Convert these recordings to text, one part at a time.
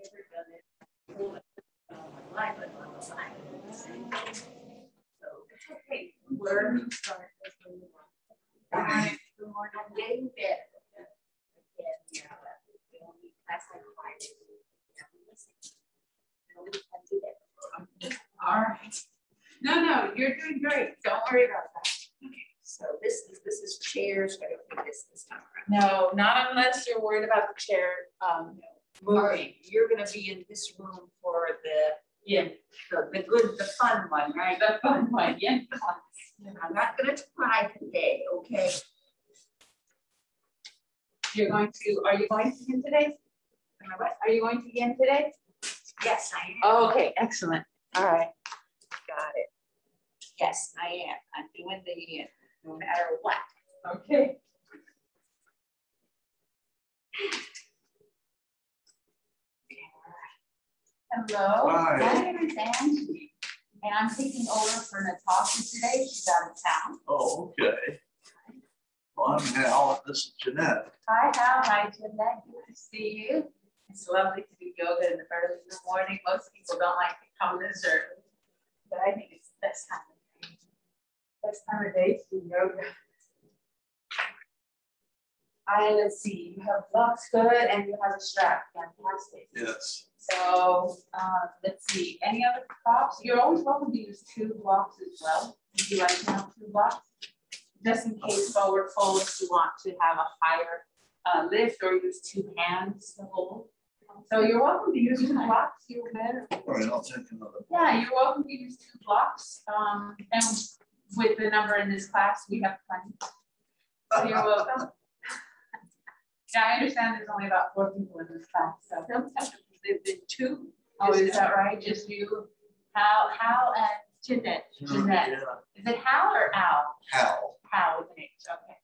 never done it before. My life, but on the side. So it's okay. We're starting this one. Good morning. I'm getting better. Again, yeah, we don't need class like Friday. All right. No, you're doing great. Don't worry about that. Okay. So this is chairs. I don't think this time around. No, not unless you're worried about the chair moving. You're going to be in this room for the fun one, right? The fun one, yeah. I'm not going to try today, okay? Are you going to begin today? Are you going to begin today? Yes, I am. Oh, okay, excellent. All right. Got it. Yes, I am. I'm doing the no matter what. Okay. Hello. Hi. My name is Angie, and I'm taking over for Natasha today. She's out of town. Oh, okay. Well, I'm Hal, and this is Jeanette. Hi, Hal. Hi, Jeanette. Good to see you. It's lovely to do yoga in the early in the morning. Most people don't like to come this early, but I think it's the best time of day. Best time of day to do yoga. Let's see, you have blocks, good, and you have a strap, fantastic. Yes. So let's see, any other props? You're always welcome to use 2 blocks as well. Would you like to have 2 blocks? Just in case forward folds, you want to have a higher lift or use 2 hands to hold. So you're welcome to use 2 blocks. You're better. All right, I'll take another. Yeah, you're welcome to use 2 blocks. And with the number in this class, we have plenty. So you're welcome. Yeah, I understand there's only about 4 people in this class. So The 2. oh, is that right? Just you, Hal, and Jeanette. Jeanette. Yeah. Is it Hal or Al? Hal. Hal with an H. Okay.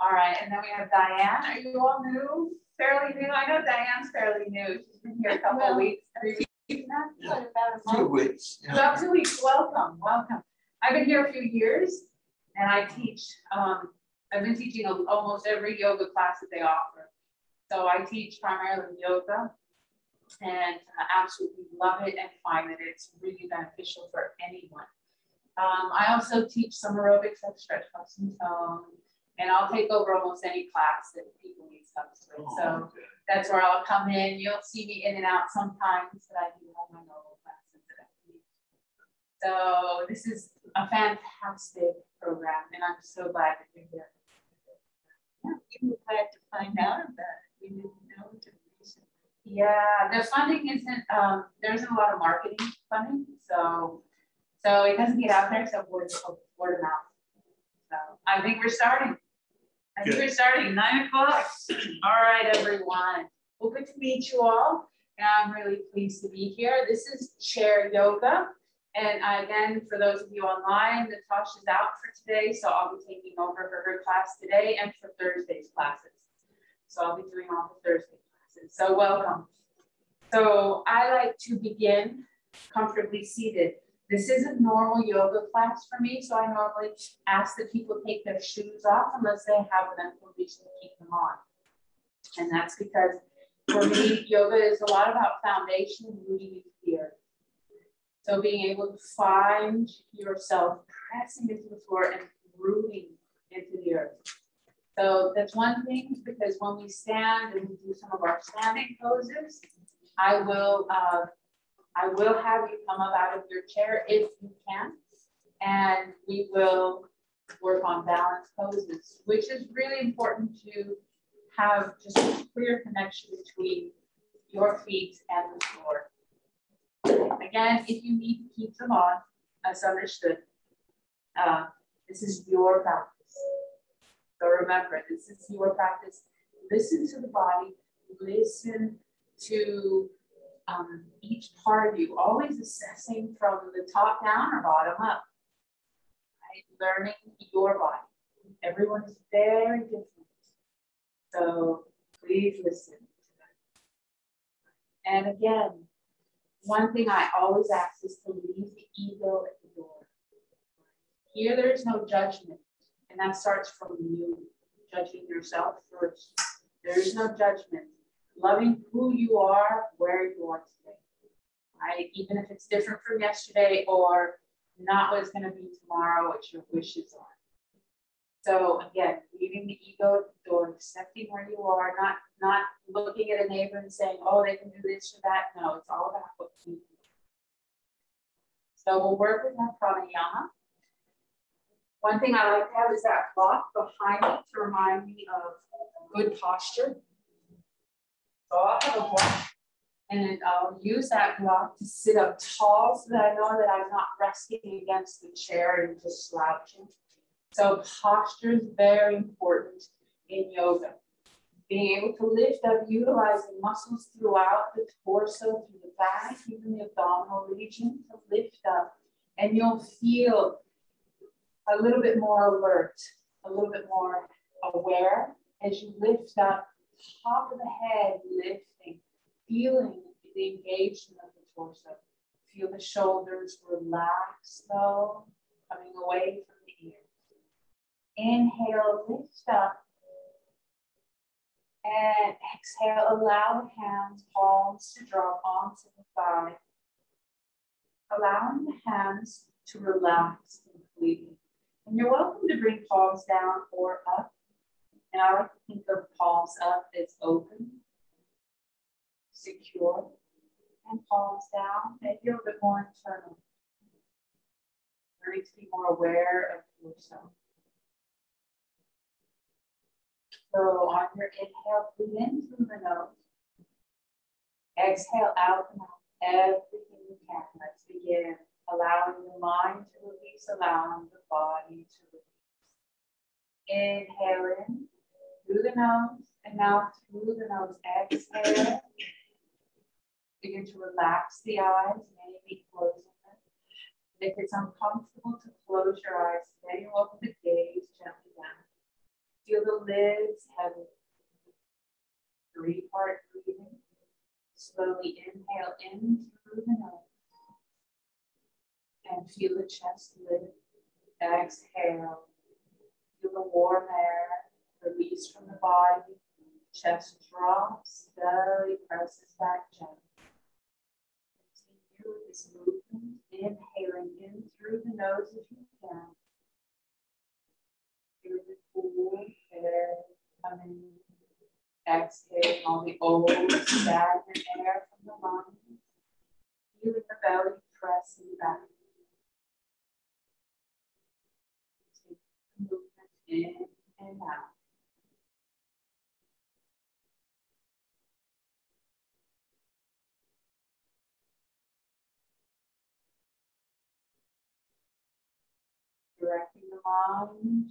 All right, and then we have Diane. Are you all new? Fairly new? I know Diane's fairly new. She's been here a couple of weeks, 3 weeks now. Yeah. About a month. 2 weeks. Yeah. About 2 weeks. Welcome, welcome. I've been here a few years, and I teach. I've been teaching almost every yoga class that they offer. So I teach primarily yoga, and I absolutely love it and find that it's really beneficial for anyone. I also teach some aerobics like stretch, flex, and tone, and I'll take over almost any class that people need stuff with. Oh, So okay. that's where I'll come in. You'll see me in and out sometimes, but I do have my normal classes that I teach. So this is a fantastic program, and I'm so glad that you're here. Yeah, you were glad to find out about it. We didn't know until recently. Yeah, the funding isn't, there isn't a lot of marketing funding, so it doesn't get out there except word of mouth. So I think we're starting. I think we're starting 9 o'clock. All right, everyone. Well, good to meet you all. And I'm really pleased to be here. This is chair yoga. And again, for those of you online, Natasha's out for today, so I'll be taking over for her class today and for Thursday's classes. So I'll be doing all the Thursday classes. So welcome. So I like to begin comfortably seated. This is a normal yoga class for me, so I normally ask that people take their shoes off unless they have an ankle reason to keep them on. And that's because for me, yoga is a lot about foundation and rooting into the earth. So being able to find yourself pressing into the floor and rooting into the earth. So that's one thing, because when we stand and we do some of our standing poses, I will have you come up out of your chair if you can, and we will work on balance poses, which is really important to have just a clear connection between your feet and the floor. Again, if you need to keep them on, that's understood. This is your practice. So remember, this is your practice. Listen to the body, listen to each part of you, always assessing from the top down or bottom up, right? Learning your body. Everyone is very different. So please listen to that. And again, one thing I always ask is to leave the ego at the door. Here, there is no judgment, and that starts from you, judging yourself first. There is no judgment. Loving who you are, where you are today, right? Even if it's different from yesterday or not what it's going to be tomorrow, what your wishes are. So again, leaving the ego at the door, accepting where you are, not looking at a neighbor and saying, oh, they can do this or that. No, it's all about what you do. So we'll work with that pranayama. One thing I like to have is that block behind me to remind me of good posture. So I'll have a block and I'll use that block to sit up tall so that I know that I'm not resting against the chair and just slouching. So posture is very important in yoga. Being able to lift up, utilizing muscles throughout the torso, through the back, even the abdominal region to lift up. And you'll feel a little bit more alert, a little bit more aware as you lift up, top of the head lifting, feeling the engagement of the torso. Feel the shoulders relax though, coming away from the ears. Inhale, lift up. And exhale, allow the hands, palms to drop onto the thigh. Allowing the hands to relax completely. And you're welcome to bring palms down or up. And I like to think of palms up as open, secure, and palms down, maybe a little bit more internal. Learning to be more aware of yourself. So on your inhale, breathe in through the nose. Exhale out the mouth, everything you can. Let's begin. Allowing the mind to release, allowing the body to release. Inhale in through the nose, and now through the nose, exhale. Begin to relax the eyes, maybe closing them. If it's uncomfortable to close your eyes, then you're welcome to gaze gently down. Feel the lids heavy. 3-part breathing. Slowly inhale in through the nose. And feel the chest lift. Exhale. Feel the warm air release from the body. Chest drops, belly presses back gently. Continue with this movement. Inhaling in through the nose if you can. Feel the cool air coming. Exhaling all the old stagnant air from the lungs. Feeling the belly pressing back. Take the movement in and out. Directing the mind.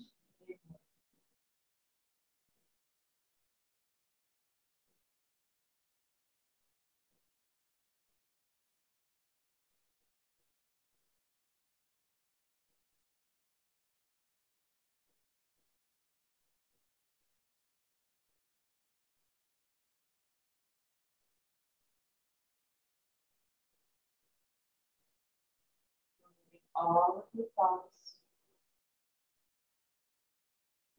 All of your thoughts.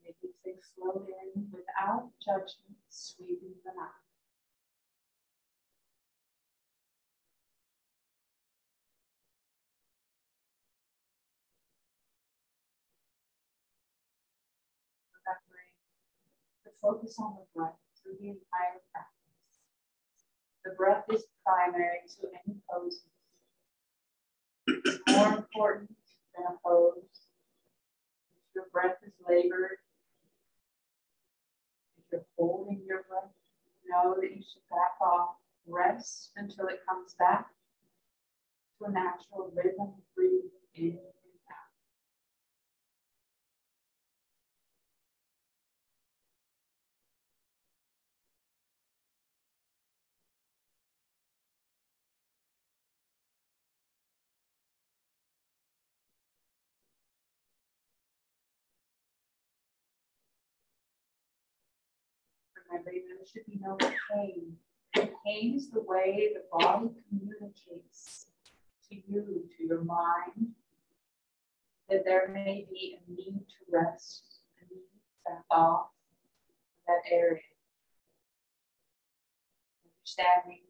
Making things flow in without judgment, sweeping them out. Remembering to focus on the breath through the entire practice. The breath is primary to any poses. It's more important than a pose. If your breath is labored, if you're holding your breath, know that you should back off, rest until it comes back to a natural rhythm. Breathe in and out. Remembering there should be no pain. Pain is the way the body communicates to you, to your mind, that there may be a need to rest, a need to back off that area. Understanding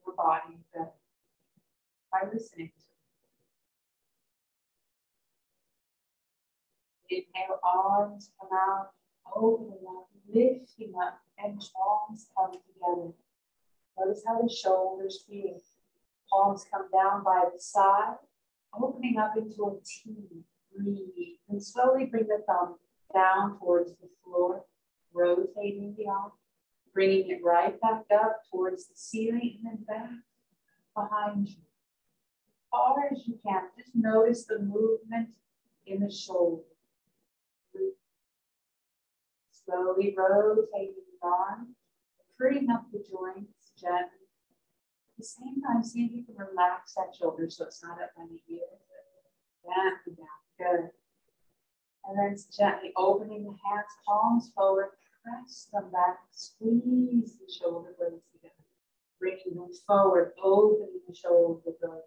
your body. body better by listening to it. Inhale, arms come out, opening up, lifting up, and palms come together. Notice how the shoulders feel. Palms come down by the side, opening up into a T. Breathe. And slowly bring the thumb down towards the floor, rotating the arm, bringing it right back up towards the ceiling and then back behind you. As far as you can, just notice the movement in the shoulder. Breathe. Slowly rotating the arm, freeing up the joints gently. At the same time, see if you can relax that shoulder so it's not up on the ear. Gently down. Good. And then gently opening the hands, palms forward, press them back, squeeze the shoulder blades together. Bringing them forward, opening the shoulder blades.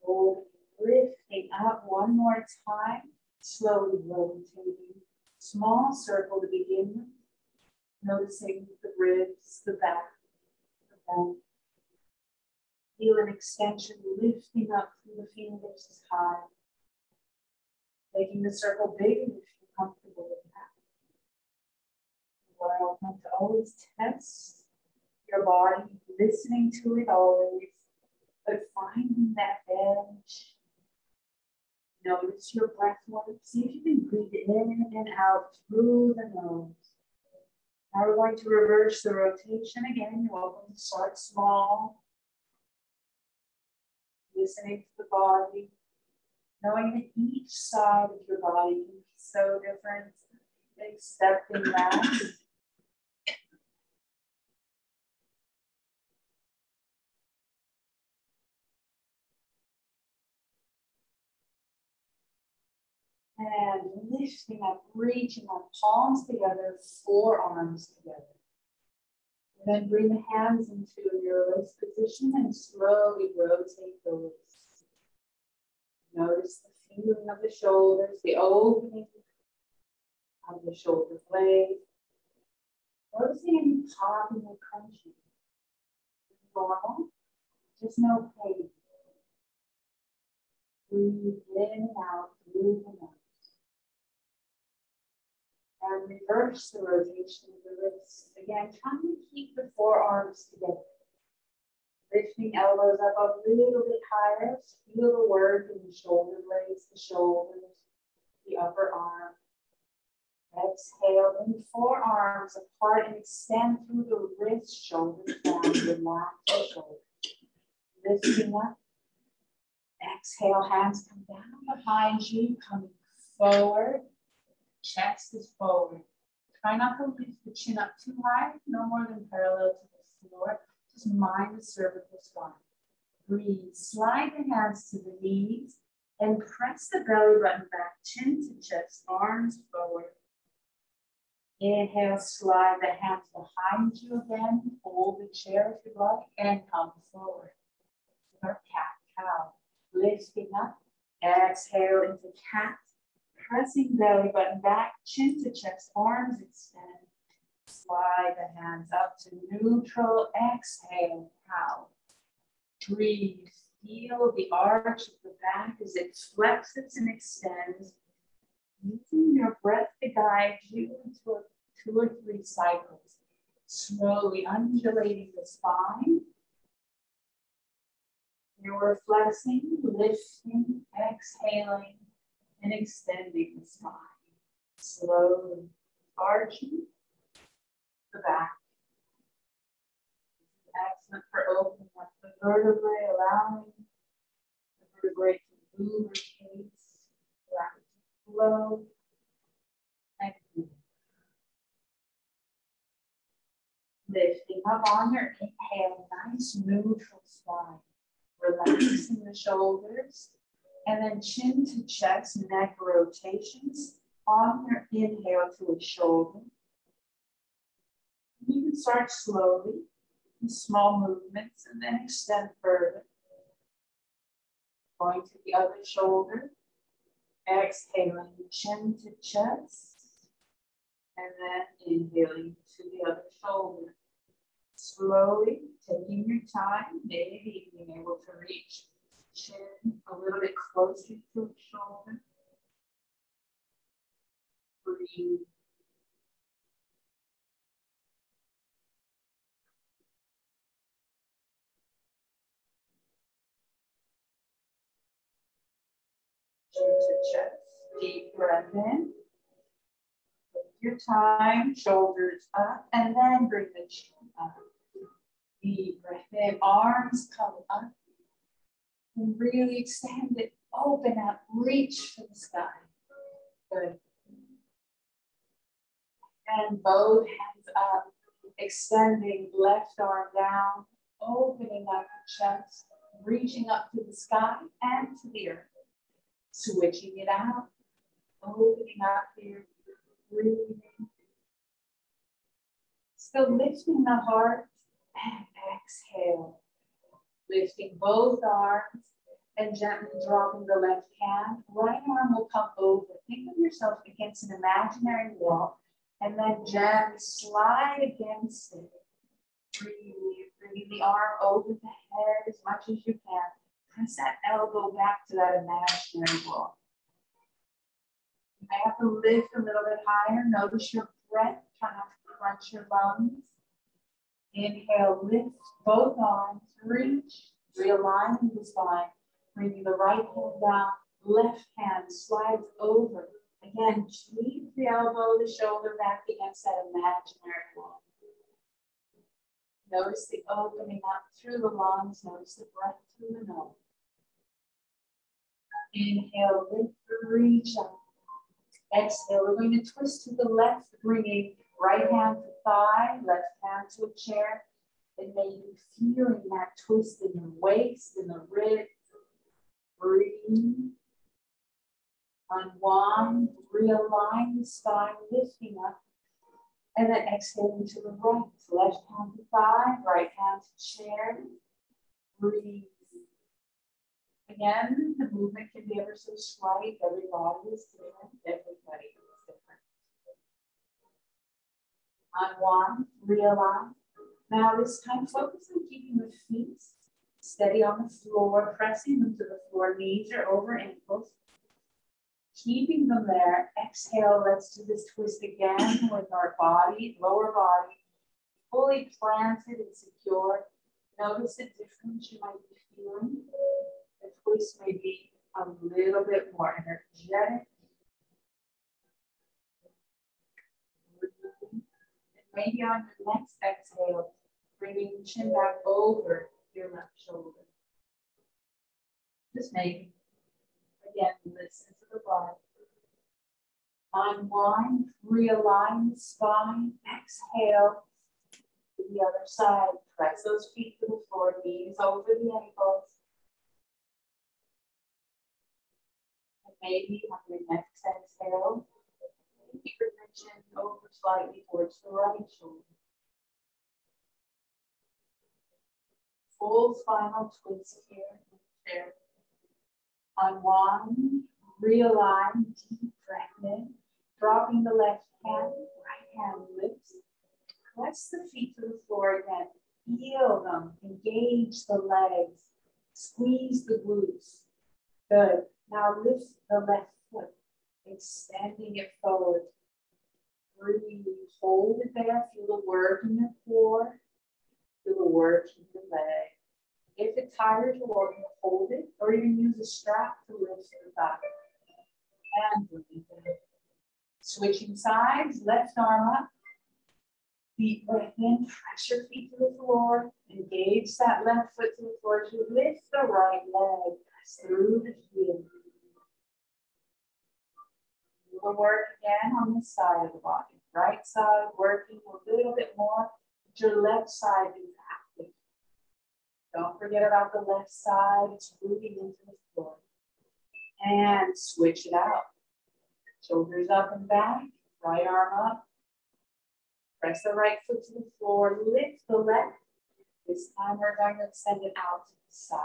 Opening, lifting up one more time, slowly rotating. Small circle to begin with. Noticing the ribs, the back, the back. Feel an extension lifting up through the fingers as high. Making the circle bigger if you're comfortable with that. Welcome to always test your body, listening to it always, but finding that edge. Notice your breath work. See if you can breathe in and out through the nose. Now we're going to reverse the rotation again. You're welcome to start small. Listening to the body. Knowing that each side of your body can be so different, accepting that. And lifting up, reaching up, palms together, forearms together. And then bring the hands into your wrist position and slowly rotate the wrists. Notice the feeling of the shoulders, the opening of the shoulder blade. Noticing any popping or crunching. Normal, just no pain. Breathe in and out through the nose. And reverse the rotation of the wrists. Again, trying to keep the forearms together. Lifting elbows up a little bit higher. Feel the work in the shoulder blades, the shoulders, the upper arm. Exhale, bring forearms apart and extend through the wrist, shoulders down, relax the shoulders. Lifting up. Exhale, hands come down behind you, coming forward. Chest is forward. Try not to lift the chin up too high, no more than parallel to the floor. Just mind the cervical spine. Breathe. Slide the hands to the knees and press the belly button back, chin to chest, arms forward. Inhale, slide the hands behind you again. Hold the chair if you like and come forward. Or cat-cow. Lifting up. Exhale into cat. Pressing belly button back, chin to chest, arms extend. Slide the hands up to neutral. Exhale, cow. Breathe. Feel the arch of the back as it flexes and extends. Using your breath to guide you into 2 or 3 cycles. Slowly undulating the spine. You're flexing, lifting, exhaling, and extending the spine. Slowly arching the back. Excellent for opening up the vertebrae, allowing the vertebrae to lubricate, allow it to flow, and move. Lifting up on your inhale, nice neutral spine. Relaxing the shoulders, and then chin to chest, neck rotations on your inhale to a shoulder. You can start slowly, in small movements, and then extend further. Going to the other shoulder, exhaling chin to chest, and then inhaling to the other shoulder. Slowly taking your time, maybe being able to reach chin a little bit closer to the shoulder. Breathe. Chin to chest. Deep breath in. Take your time, shoulders up, and then bring the chin up. Deep breath in, arms come up. And really extend it, open up, reach for the sky. Good. And both hands up, extending left arm down, opening up the chest, reaching up to the sky and to the earth. Switching it out, opening up here, breathing. Still lifting the heart and exhale. Lifting both arms and gently dropping the left hand. Right arm will come over. Think of yourself against an imaginary wall and then gently slide against it. Breathe. Bring the arm over the head as much as you can. Press that elbow back to that imaginary wall. You may have to lift a little bit higher. Notice your breath. Try not to crunch your lungs. Inhale, lift both arms, reach, realigning the spine, bringing the right hand down, left hand slides over. Again, keep the elbow, the shoulder back against that imaginary wall. Notice the opening up through the lungs, notice the breath through the nose. Inhale, lift, reach up. Exhale, we're going to twist to the left, bringing right hand to thigh, left hand to a chair. And maybe feeling that twist in the waist, in the ribs. Breathe. Unwind, realign the spine, lifting up. And then exhaling to the right. Left hand to thigh, right hand to chair. Breathe. Again, the movement can be ever so slight. Everybody is different. Everybody is different. Unwind, realign. Now this time, focus on keeping the feet steady on the floor, pressing them to the floor, knees are over ankles. Keeping them there. Exhale, let's do this twist again with our body, lower body, fully planted and secure. Notice the difference you might be feeling. The twist may be a little bit more energetic. And maybe on your next exhale, bringing the chin back over your left shoulder. Just maybe. Again, listen to the body. Unwind, realign the spine. Exhale to the other side. Press those feet to the floor, knees over the ankles. And maybe on your next exhale, keep your chin over slightly towards the right shoulder. Full spinal twist here in the chair. Unwind, realign, deep breath in. Dropping the left hand, right hand lifts. Press the feet to the floor again. Feel them, engage the legs. Squeeze the glutes. Good. Now lift the left foot, extending it forward. Breathe, hold it there. Feel the work in your core. Feel the work in your leg. If it's higher to work, hold it, or even use a strap to lift your thigh. And breathe in. Switching sides, left arm up. Deep breath in, press your feet to the floor. Engage that left foot to the floor to lift the right leg. Press through the heel. Do the work again on the side of the body. Right side working a little bit more. But your left side is active. Don't forget about the left side. It's rooting into the floor. And switch it out. Shoulders up and back. Right arm up. Press the right foot to the floor. Lift the left. This time we're going to extend it out to the side.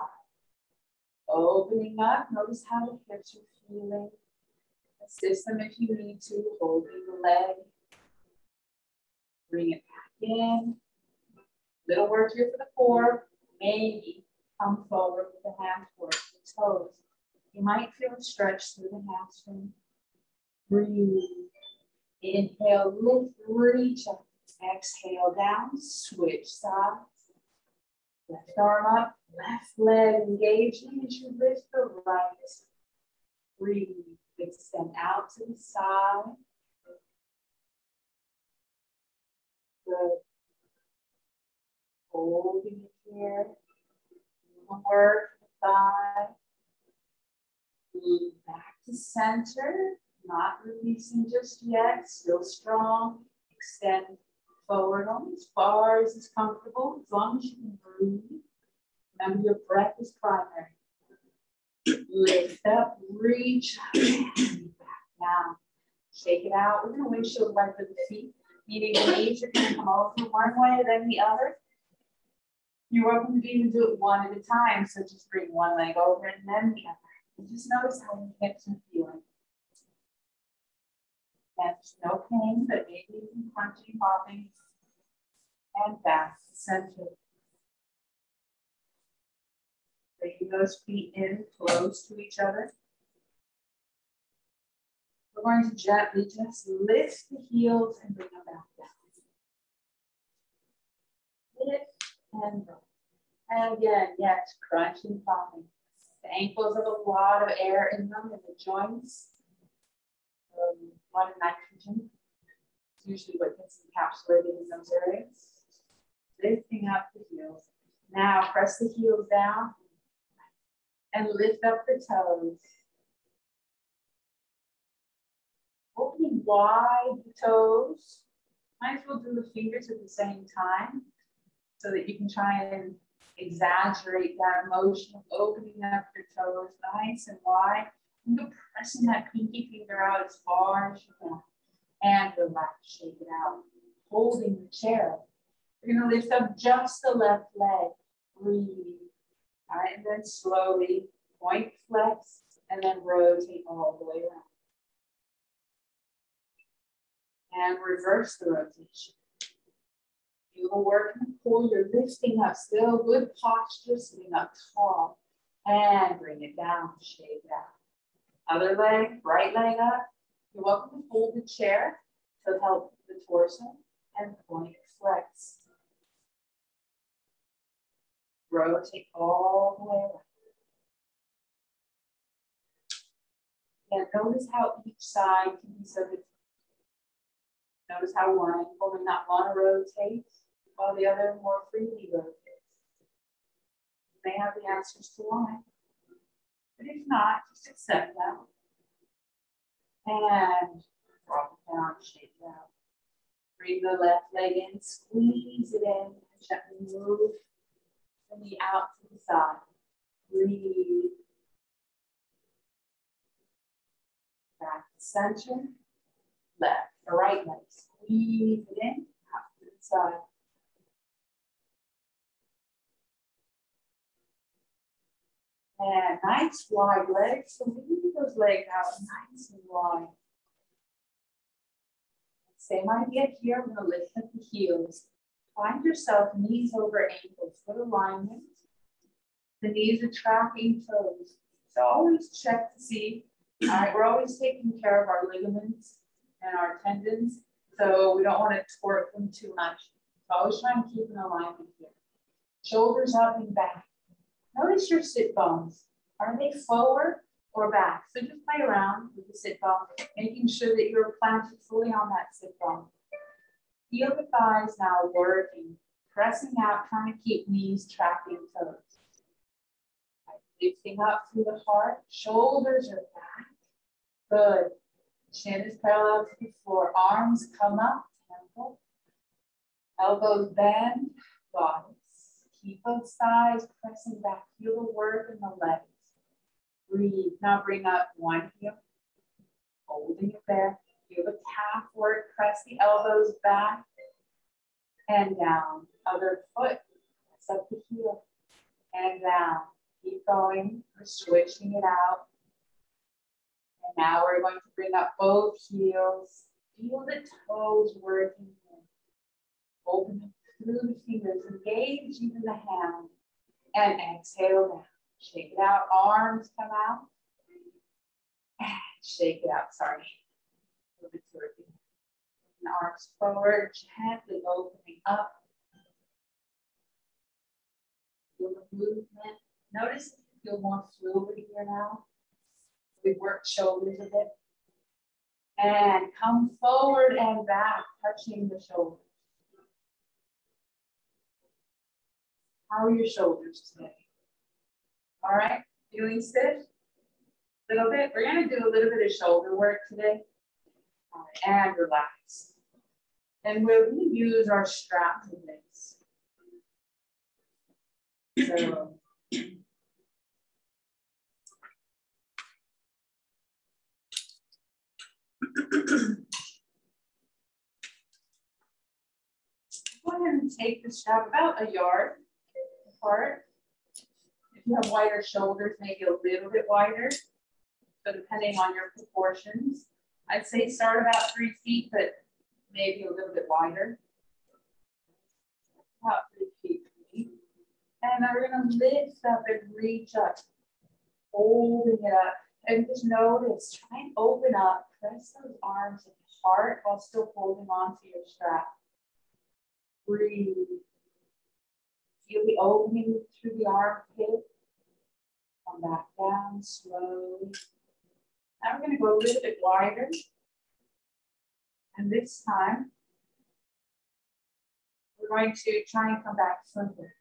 Opening up. Notice how the hips are feeling. Assist them if you need to. Holding the leg. Bring it back in. Little work here for the core. Maybe come forward with the hands work, the toes. You might feel a stretch through the hamstring. Breathe. Inhale, lift, reach up. Exhale down, switch sides. Left arm up, left leg engaging as you lift the right. Breathe. Extend out to the side. Good. Holding it here. Work the thigh. Move back to center. Not releasing just yet. Still strong. Extend forward on as far as is comfortable. As long as you can breathe. Remember, your breath is primary. Lift up, reach up, and back down. Shake it out. We're going to windshield wiper the feet, meaning the knees are going to come over one way, then the other. You're welcome to even do it one at a time. So just bring one leg over and then the other. And just notice how your hips are feeling. That's no pain, but maybe even crunching, popping, and back to center. Bring those feet in close to each other. We're going to gently just lift the heels and bring them back down. Lift and roll. And again, yes, crunching, popping. The ankles have a lot of air in them in the joints. A lot of nitrogen. It's usually what gets encapsulated in those areas. Lifting up the heels. Now press the heels down and lift up the toes. Opening wide the toes. Might as well do the fingers at the same time so that you can try and exaggerate that motion of opening up your toes nice and wide. And you're pressing that pinky finger out as far as you can. And relax, shake it out. Holding the chair. You're going to lift up just the left leg. Breathe. All right, and then slowly point, flex, and then rotate all the way around. And reverse the rotation. You will work in the core. You're lifting up still. Good posture, sitting up tall. And bring it down, shake it out. Other leg, right leg up. You're welcome to hold the chair to help the torso and point, flex. Rotate all the way around. And notice how each side can be so different. Notice how one ankle may not want to rotate, while the other more freely rotates. You may have the answers to why. But if not, just accept that. And drop it down, shake it out. Bring the left leg in, squeeze it in, and gently move the knee out to the side. Breathe. Back to center. Left or right leg. Squeeze it in, out to the side. And nice wide legs. So leave those legs out nice and wide. Same idea here. I'm going to lift up the heels. Find yourself knees over ankles. Good alignment. The knees are tracking toes. So always check to see. All right, we're always taking care of our ligaments and our tendons. So we don't want to torque them too much. So always try and keep an alignment here. Shoulders up and back. Notice your sit bones. Are they forward or back? So just play around with the sit bone, making sure that you're planted fully on that sit bone. Feel the thighs now working, pressing out, trying to keep knees tracking toes. Lifting up through the heart, shoulders are back. Good. Chin is parallel to the floor. Arms come up, temple. Elbows bend, bodies. Keep both sides pressing back. Feel the work in the legs. Breathe. Now bring up one heel. Holding it there. Feel the calf work. Press the elbows back and down. Other foot. Press up the heel and down. Keep going. We're switching it out. And now we're going to bring up both heels. Feel the toes working. Open up through the fingers, engage even the hand, and exhale down. Shake it out, arms come out, and shake it out, sorry. A little bit toward the and arms forward, gently opening up. Feel the movement. Notice if you feel more fluid here now. We work shoulders a bit. And come forward and back, touching the shoulders. How are your shoulders today? All right, feeling stiff? A little bit. We're going to do a little bit of shoulder work today. All right, and relax. And we're going to use our strap for this. So, go ahead and take the strap about a yard apart. If you have wider shoulders, maybe a little bit wider. So depending on your proportions, I'd say start about 3 feet, but maybe a little bit wider. About 3 feet for me. And then we're going to lift up and reach up, holding it up. And just notice, try and open up, press those arms apart while still holding on to your strap. Breathe. Feel the opening through the armpit. Come back down slowly. Now we're going to go a little bit wider. And this time, we're going to try and come back further.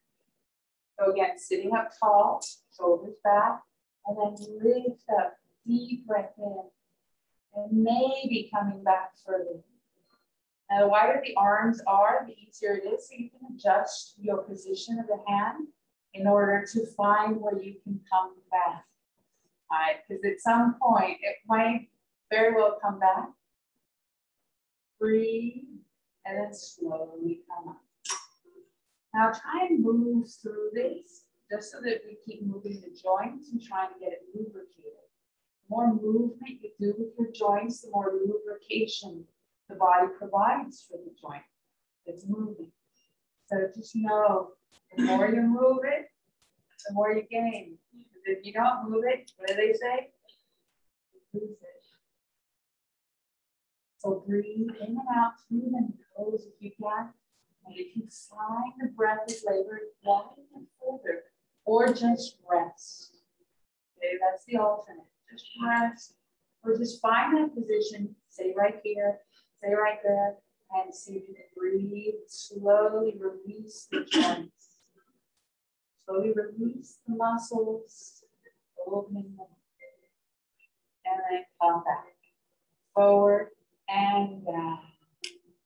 So again, sitting up tall, shoulders back, and then lift up, deep breath in, and maybe coming back further. Now, the wider the arms are, the easier it is, so you can adjust your position of the hand in order to find where you can come back. All right, because at some point, it might very well come back. Breathe, and then slowly come up. Now, try and move through this, just so that we keep moving the joints and trying to get it lubricated. The more movement you do with your joints, the more lubrication the body provides for the joint that's moving. So just know, the more you move it, the more you gain. Because if you don't move it, what do they say? You lose it. So breathe in and out through the nose if you can. And if you find the breath is labored, widen it further, or just rest. Okay, that's the alternate. Just rest, or just find that position. Stay right here, stay right there, and see if you can breathe. Slowly release the joints. Slowly release the muscles, opening them, and then come back, forward and down.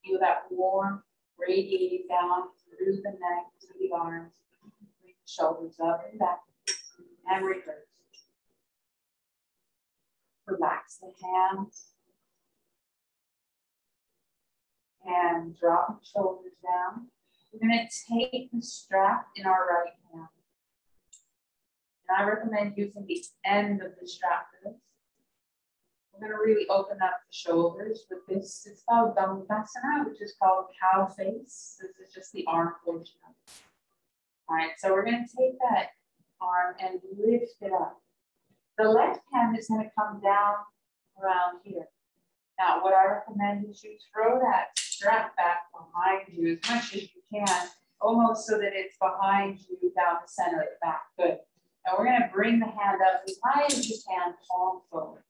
Feel that warmth radiating down through the neck to the arms. Bring the shoulders up and back, and reverse. Relax the hands. And drop the shoulders down. We're going to take the strap in our right hand. And I recommend using the end of the strap for this. We're going to really open up the shoulders with this. It's called Dhammasana, which is called cow face. This is just the arm portion of it. All right, so we're going to take that arm and lift it up. The left hand is going to come down around here. Now, what I recommend is you throw that strap back behind you as much as you can, almost so that it's behind you down the center of the back. Good. Now we're going to bring the hand up as high as you can, palm forward.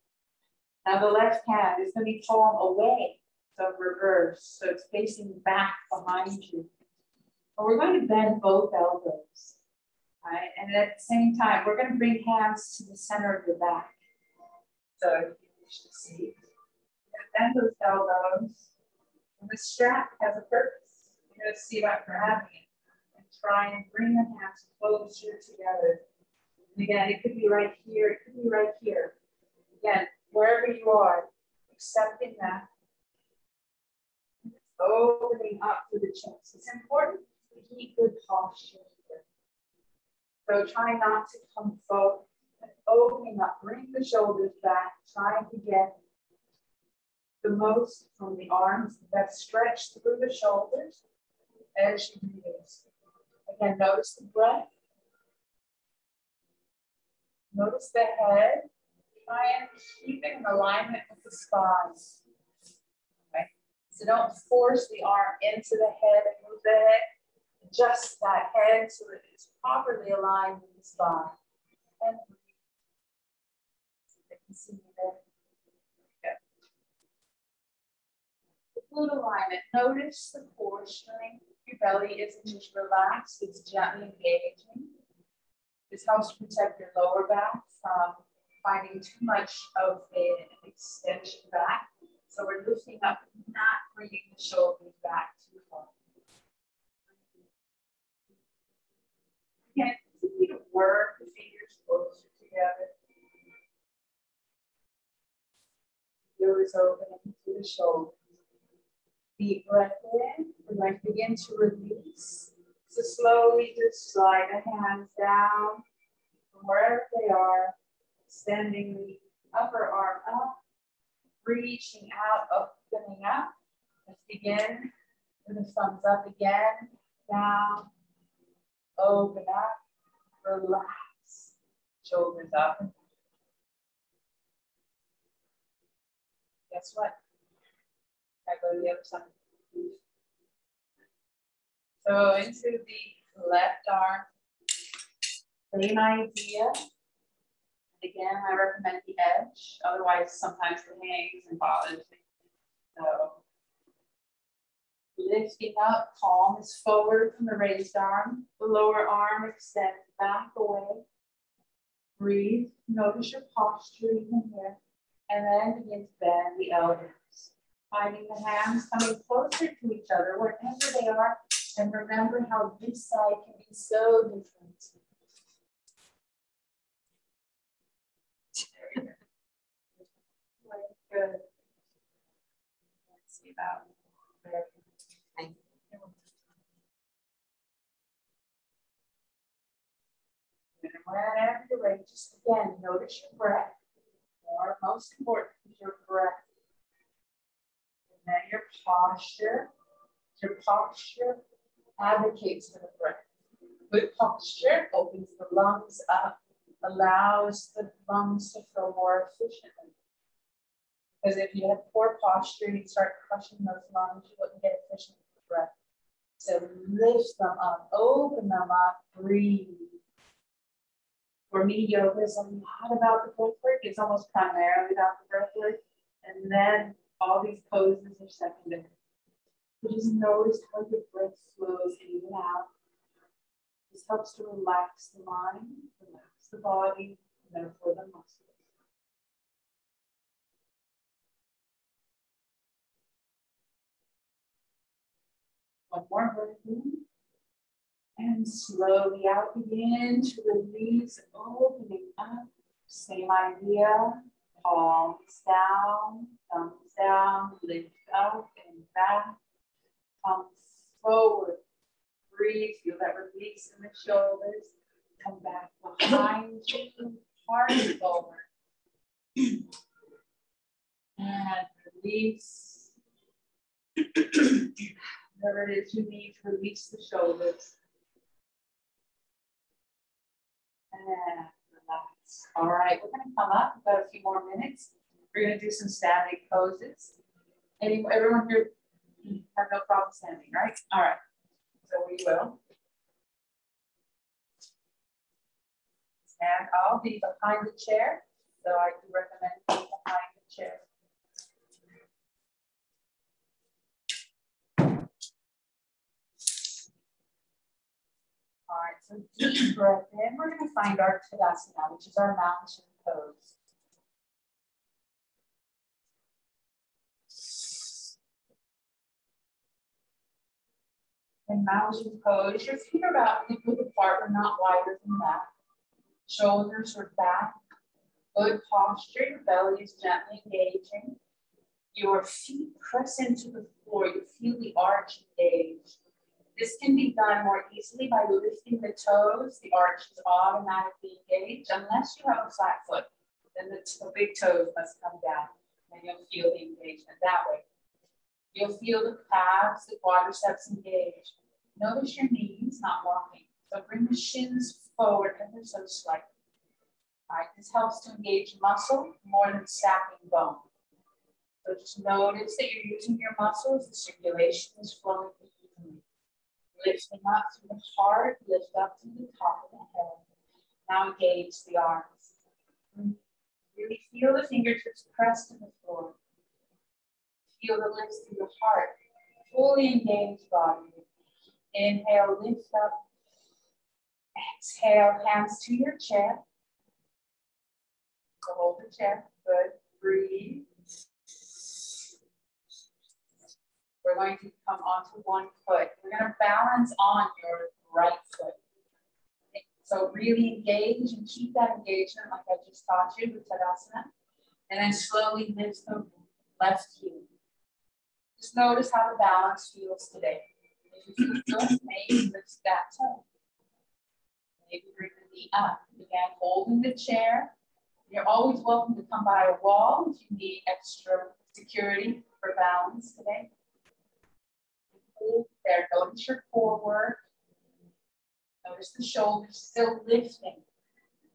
Now the left hand is going to be palm away, so reverse, so it's facing back behind you. But we're going to bend both elbows, right? And at the same time, we're going to bring hands to the center of your back. So if you wish to see, bend those elbows. And the strap has a purpose. You're going to see by grabbing it and try and bring the hands closer together. And again, it could be right here, it could be right here. Again, wherever you are, accepting that. Opening up through the chest. It's important to keep good posture here. So try not to come forward. Opening up, bring the shoulders back, trying to get the most from the arms that stretch through the shoulders as you release. Again, notice the breath. Notice the head. Try and keep it in alignment with the spine. Okay. So don't force the arm into the head and move the head. Adjust that head so that it's properly aligned with the spine. And breathe. See if I can see you there. Good. The glute alignment. Notice the core strength. Your belly isn't just relaxed, it's gently engaging. This helps to protect your lower back from finding too much of an extension back. So we're lifting up, not bringing the shoulders back too far. Again, continue to work the fingers closer together. Ears opening to the shoulders. Deep breath in. We're going to begin to release. So slowly just slide the hands down from wherever they are, extending the upper arm up, reaching out, opening up. Let's begin with the thumbs up again, down, open up, relax, shoulders up. Guess what? I go to the other side. So into the left arm, same idea. Again, I recommend the edge. Otherwise, sometimes it hangs and bothers me. So lifting up, palm is forward from the raised arm. The lower arm extends back away. Breathe. Notice your posture even here. And then begin to bend the elbows. Finding the hands coming closer to each other wherever they are. And remember how this side can be so different. Good. Let's see about there. And whenever you're ready, just again, notice your breath. Or most important is your breath. And then your posture. Your posture advocates for the breath. Good posture opens the lungs up, allows the lungs to fill more efficiently. Because if you have poor posture, you start crushing those lungs, you wouldn't get efficient with the breath. So lift them up, open them up, breathe. For me, yoga is a lot about the breath work. It's almost primarily about the breath work. And then all these poses are secondary. So just notice how your breath flows in and out. This helps to relax the mind, relax the body, and therefore the muscles. One more breath in. And slowly out, begin to release, opening up. Same idea. Palms down, thumbs down, lift up and back. Come forward. Breathe. Feel that release in the shoulders. Come back behind you. Heart forward. And release. Whatever it is you need to release the shoulders. And relax. All right, we're going to come up. We've got a few more minutes. We're going to do some standing poses. Everyone here have no problem standing, right? All right. So we will. And I'll be behind the chair. So I do recommend being behind the chair. All right, so deep breath in. We're going to find our Tadasana, which is our mountain pose. In mountain pose, your feet are about hip-width apart, but not wider than that. Shoulders are back. Good posture. Your belly is gently engaging. Your feet press into the floor. You feel the arch engage. This can be done more easily by lifting the toes. The arch is automatically engaged. Unless you have a flat foot, then the big toes must come down and you'll feel the engagement that way. You'll feel the calves, the quadriceps engaged. Notice your knees not walking. So bring the shins forward ever so slightly. All right, this helps to engage muscle more than sapping bone. So just notice that you're using your muscles, the circulation is flowing evenly. Lifting up through the heart, lift up to the top of the head. Now engage the arms. Really feel the fingertips press to the floor. Feel the lifts through the heart. Fully engage body. Inhale, lift up. Exhale, hands to your chair. So hold the chair. Good. Breathe. We're going to come onto one foot. We're going to balance on your right foot. Okay. So really engage and keep that engagement like I just taught you with Tadasana. And then slowly lift the left heel. Just notice how the balance feels today. If you feel good, maybe lift that toe. Maybe bring the knee up. Again, holding the chair. You're always welcome to come by a wall if you need extra security for balance today. Hold there. Notice your core work. Notice the shoulders still lifting.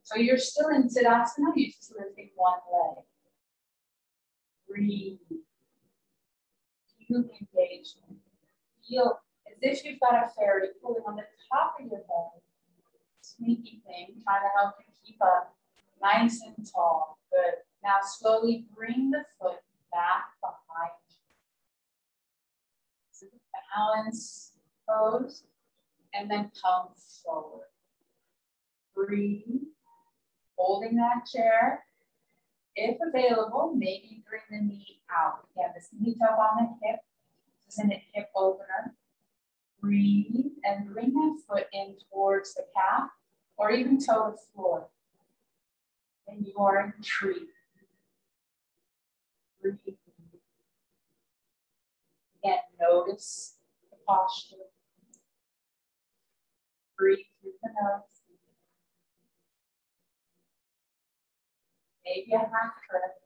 So you're still in Tadasana, you're just lifting one leg. Breathe. Feel the engagement. Feel as if you've got a fairy pulling on the top of your head. Sneaky thing, trying to help you keep up nice and tall. Good. Now slowly bring the foot back behind you. So the balance pose and then come forward. Breathe. Holding that chair. If available, maybe bring the knee out. Again, this knee up on the hip. This is a hip opener. Breathe and bring that foot in towards the calf or even toe the floor. And you are in tree. Breathe. Again, notice the posture. Breathe through the nose. Maybe a half breath.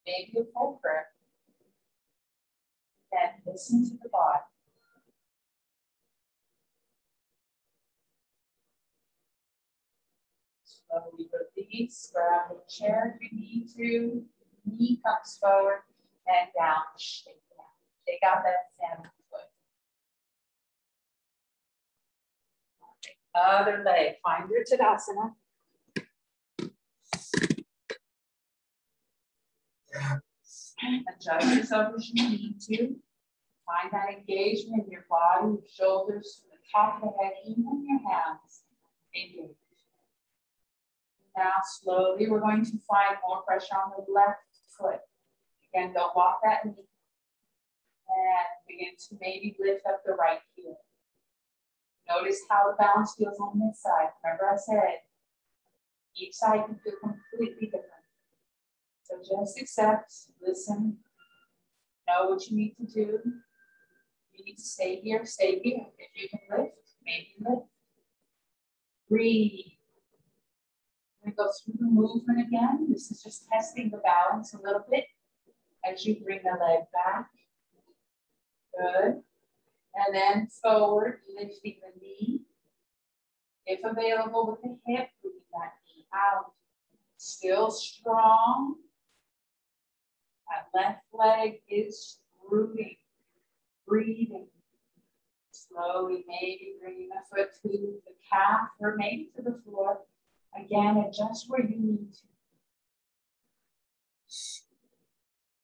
Maybe a full breath. Then listen to the body. Slowly release, grab the chair if you need to. Knee comes forward and down, shake it out. Shake out that salmon foot. Other leg, find your Tadasana. Adjust yourself as you need to. Find that engagement in your body, your shoulders, from the top of the head, even your hands. Engage. Now slowly we're going to find more pressure on the left foot. Again, don't walk that knee. And begin to maybe lift up the right heel. Notice how the balance feels on this side. Remember I said, each side can feel completely different. So just accept, listen, know what you need to do. You need to stay here, stay here. If you can lift, maybe lift. Breathe. We're going to go through the movement again. This is just testing the balance a little bit as you bring the leg back. Good. And then forward, lifting the knee. If available with the hip, bringing that knee out. Still strong. That left leg is rooting, breathing. Slowly, maybe bringing the foot to the calf or maybe to the floor. Again, adjust where you need to.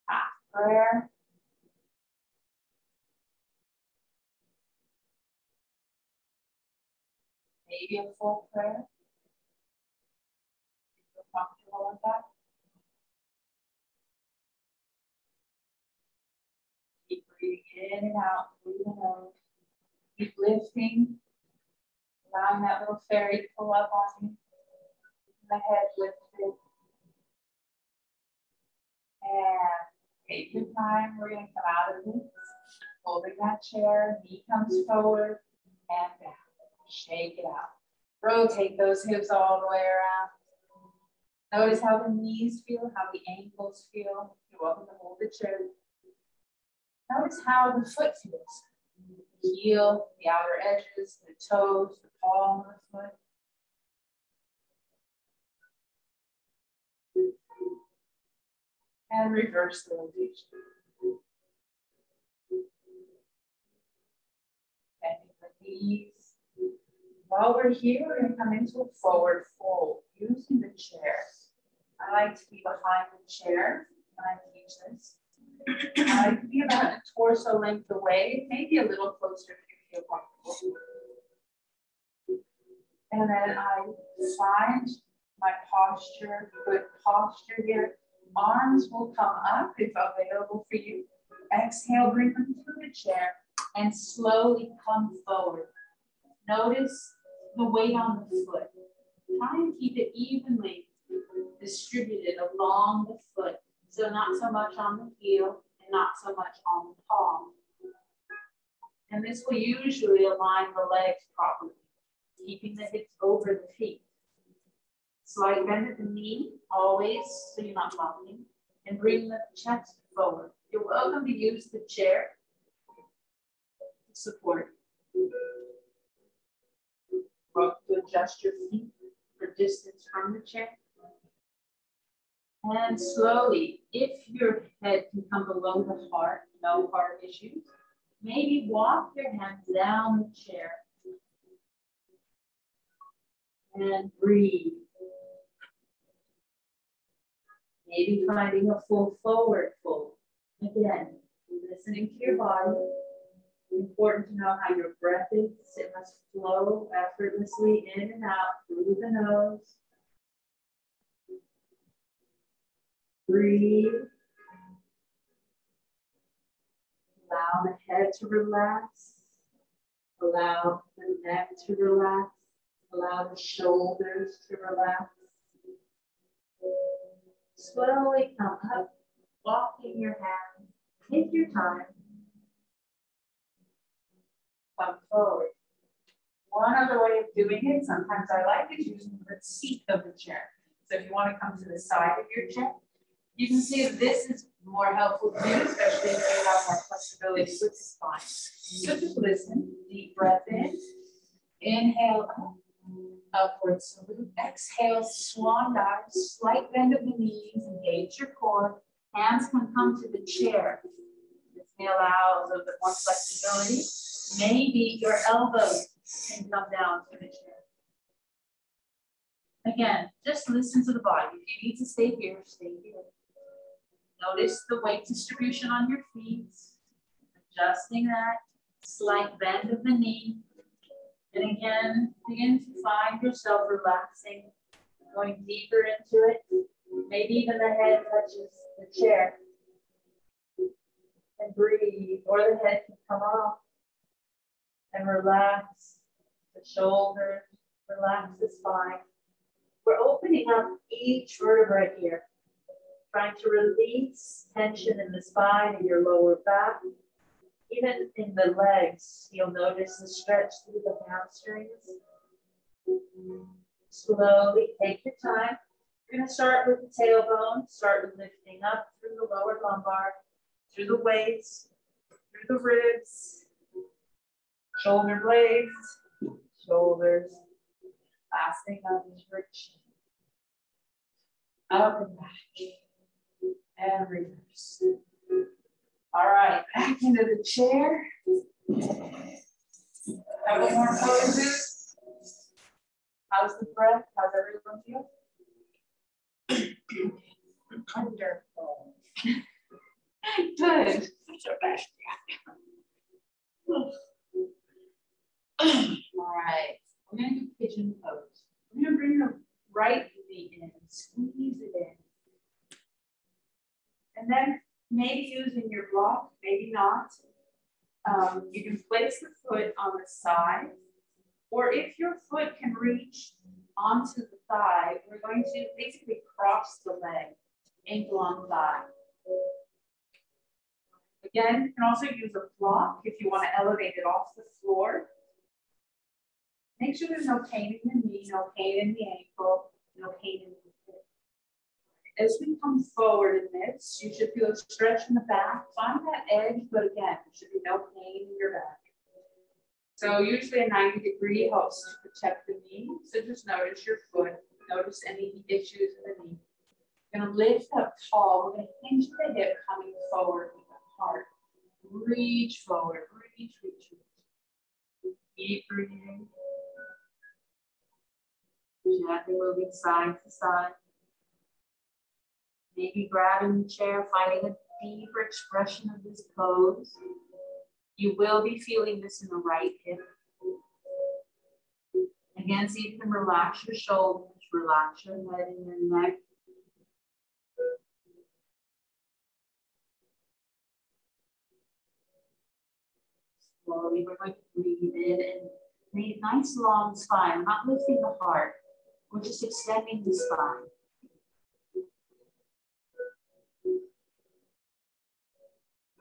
Half prayer. Maybe a full prayer. If you're comfortable with that. Keep breathing in and out through the nose. Keep lifting. Allowing that little fairy to pull up on you. The head lifted. And take your time. We're going to come out of this. Holding that chair. Knee comes forward and down. Shake it out. Rotate those hips all the way around. Notice how the knees feel, how the ankles feel. You're welcome to hold the chair. Notice how the foot feels. The heel, the outer edges, the toes, the palm of the foot. And reverse the rotation. Bending the knees. While we're here, we're going to come into a forward fold using the chair. I like to be behind the chair when I teach this. I like to be about a torso length away, maybe a little closer if you feel comfortable. And then I find my posture, good posture here. Arms will come up if available for you. Exhale, bring them to the chair and slowly come forward. Notice the weight on the foot. Try and keep it evenly distributed along the foot. So not so much on the heel and not so much on the palm. And this will usually align the legs properly, keeping the hips over the feet. Slight bend at the knee, always, so you're not locking, and bring the chest forward. You're welcome to use the chair to support. To adjust your feet for distance from the chair. And slowly, if your head can come below the heart, no heart issues, maybe walk your hands down the chair. And breathe. Maybe finding a full forward fold. Again, listening to your body. Important to know how your breath is. It must flow effortlessly in and out through the nose. Breathe. Allow the head to relax. Allow the neck to relax. Allow the shoulders to relax. Slowly come up, walking your hands. Take your time. Come forward. One other way of doing it, sometimes I like is using the seat of the chair. So if you want to come to the side of your chair, you can see if this is more helpful to you, especially if you have more flexibility with the spine. So just listen, deep breath in, inhale up, upward salute, exhale, swan dive, slight bend of the knees, engage your core, hands can come to the chair. This may allow a little bit more flexibility. Maybe your elbows can come down to the chair. Again, just listen to the body. If you need to stay here, stay here. Notice the weight distribution on your feet. Adjusting that. Slight bend of the knee. And again, begin to find yourself relaxing, going deeper into it. Maybe even the head touches the chair. And breathe, or the head can come off. And relax the shoulders, relax the spine. We're opening up each vertebra here, trying to release tension in the spine and your lower back. Even in the legs, you'll notice the stretch through the hamstrings. Slowly take your time. You're going to start with the tailbone, start with lifting up through the lower lumbar, through the waist, through the ribs, shoulder blades, shoulders, last thing up is your chin. Up and back, and reverse. All right, back into the chair. Couple more poses. How's the breath? How's everyone feel? Wonderful. Good. All right, we're going to do pigeon pose. We're going to bring the right knee in, squeeze it in. And then maybe using your block, maybe not. You can place the foot on the side, or if your foot can reach onto the thigh, we're going to basically cross the leg, ankle on thigh. Again, you can also use a block if you want to elevate it off the floor. Make sure there's no pain in the knee, no pain in the ankle, no pain in the hip. As we come forward in this, you should feel a stretch in the back. Find that edge, but again, there should be no pain in your back. So usually a 90-degree helps to protect the knee. So just notice your foot. Notice any issues in the knee. You're going to lift up tall. We're going to hinge the hip coming forward with the heart. Reach forward. Reach, reach, reach. Keep breathing. Gently moving side to side. Maybe grabbing the chair, finding a deeper expression of this pose. You will be feeling this in the right hip. Again, see if you can relax your shoulders, relax your head and your neck. Slowly, we're going to breathe in and make a nice long spine. I'm not lifting the heart. We're just extending the spine.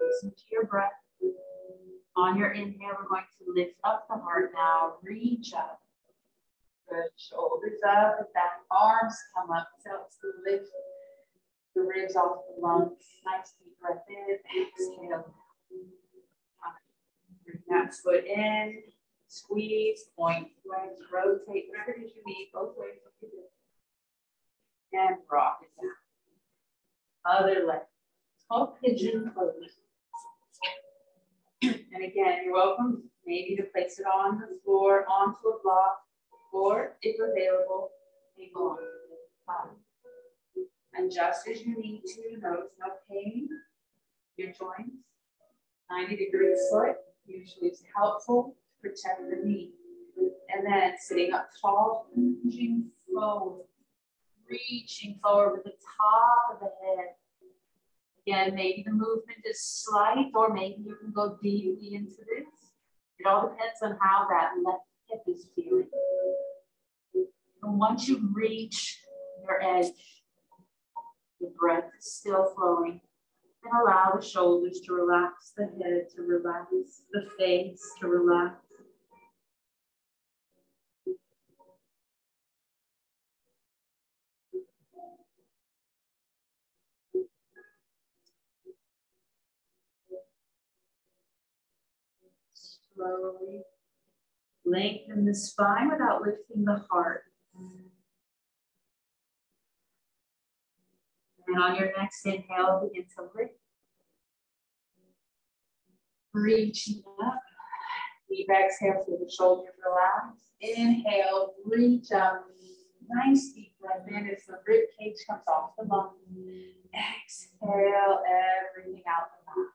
Listen to your breath. On your inhale, we're going to lift up the heart now. Reach up. Good. Shoulders up and back. Arms come up. So it's to lift the ribs off the lungs. Nice deep breath in. Exhale. Bring that foot in. Squeeze. Point. Legs. Rotate. Whatever it is you need. Both ways. And rock it down. Other leg. It's called pigeon pose. And again, you're welcome maybe to place it on the floor, onto a block, or if available, table onto the bottom. And just as you need to, notice no pain, your joints. 90-degree foot usually is helpful to protect the knee. And then sitting up tall, hinging forward, reaching forward with the top of the head. Again, maybe the movement is slight, or maybe you can go deeply into this. It all depends on how that left hip is feeling. And once you reach your edge, the breath is still flowing. And allow the shoulders to relax, the head to relax, the face to relax. Slowly lengthen the spine without lifting the heart. And on your next inhale, begin to lift. Reaching up. Deep exhale, feel the shoulders relax. Inhale, reach up. Nice deep breath in as the rib cage comes off the lung. Exhale everything out the mouth.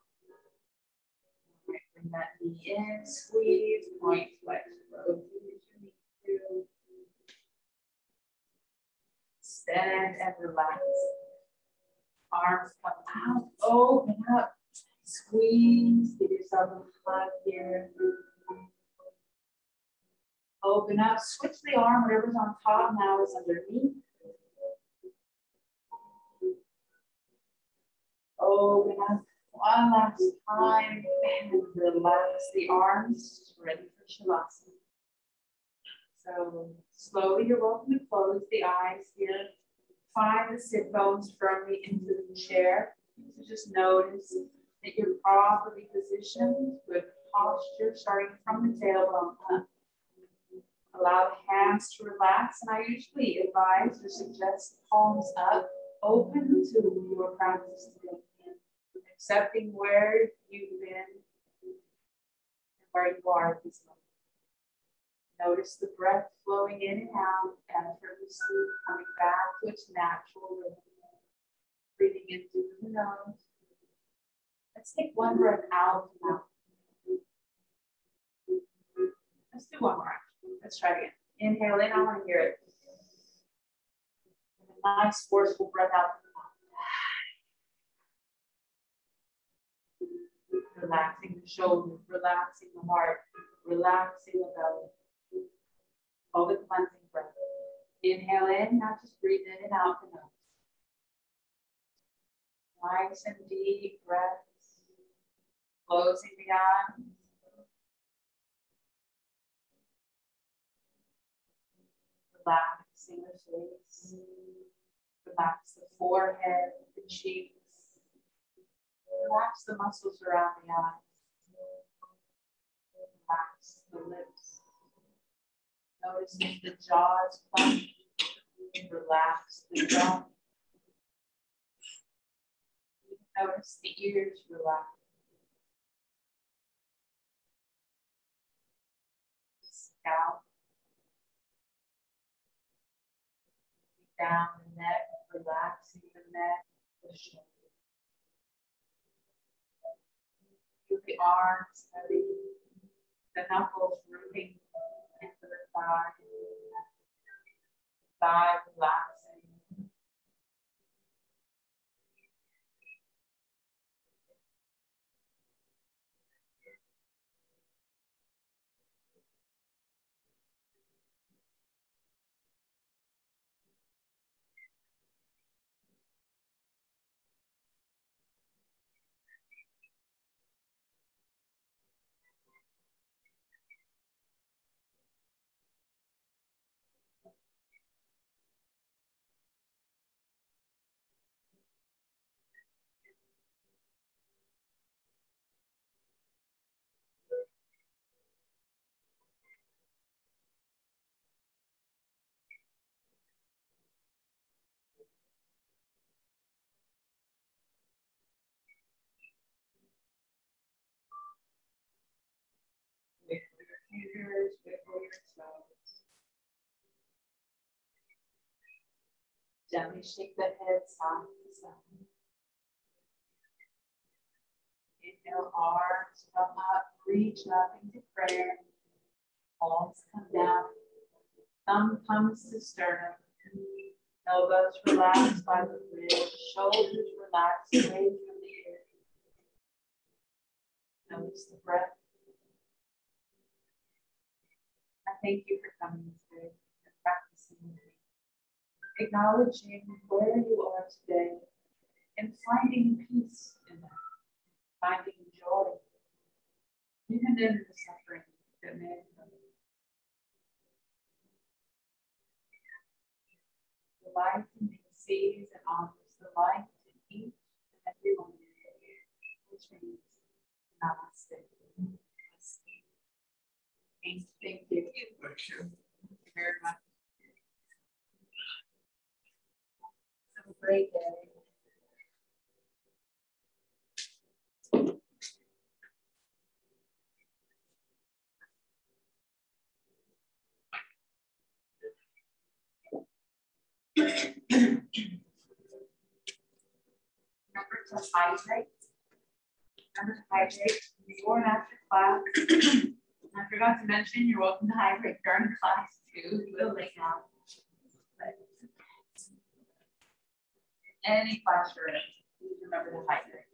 Bring that knee in, squeeze, point, flex, rotate as you need to. Extend and relax. Arms come out, open up, squeeze, give yourself a hug here. Open up, switch the arm, whatever's on top now is underneath. Open up. One last time, and relax the arms, ready for Shavasana. So slowly, you're welcome to close the eyes here. Find the sit bones firmly into the chair. So just notice that you're properly positioned with posture starting from the tailbone up. Allow the hands to relax, and I usually advise or suggest palms up, open to your practice today. Accepting where you've been and where you are at this moment. Notice the breath flowing in and out, effortlessly coming back to its natural rhythm. Breathing in through the nose. Let's take one breath out of the mouth. Let's do one more actually. Let's try again. Inhale in, I want to hear it. And a nice forceful breath out. Relaxing the shoulders, relaxing the heart, relaxing the belly. All the cleansing breath. Inhale in, now just breathe in and out the nose. Nice and deep breaths. Closing the eyes. Relaxing the face. Relax the forehead, the cheeks. Relax the muscles around the eyes. Relax the lips. Notice if the jaw is clenched. Relax the jaw. Notice the ears relax. Scalp. Down the neck, relaxing the neck, the shoulder. Feel the arms heavy, the knuckles rooting into the thigh. Thigh relaxing. Wiggle your fingers, wiggle your toes. Gently shake the head side to side. Inhale, arms come up, reach up into prayer. Palms come down. Thumb comes to sternum. Elbows relaxed by the bridge. Shoulders relaxed away from the ear. Notice the breath. I thank you for coming today and practicing with me. Acknowledging where you are today and finding peace in that, finding joy, even in the suffering that may come. The light in me sees and honors the light in each and every one of you, which means namaste. Thank you. Thank you. Thank you very much. Have a great day. Remember to hydrate. Remember to hydrate before and after class. I forgot to mention you're welcome to hydrate during class too. You will lay down. But any class you're in, please remember to hydrate.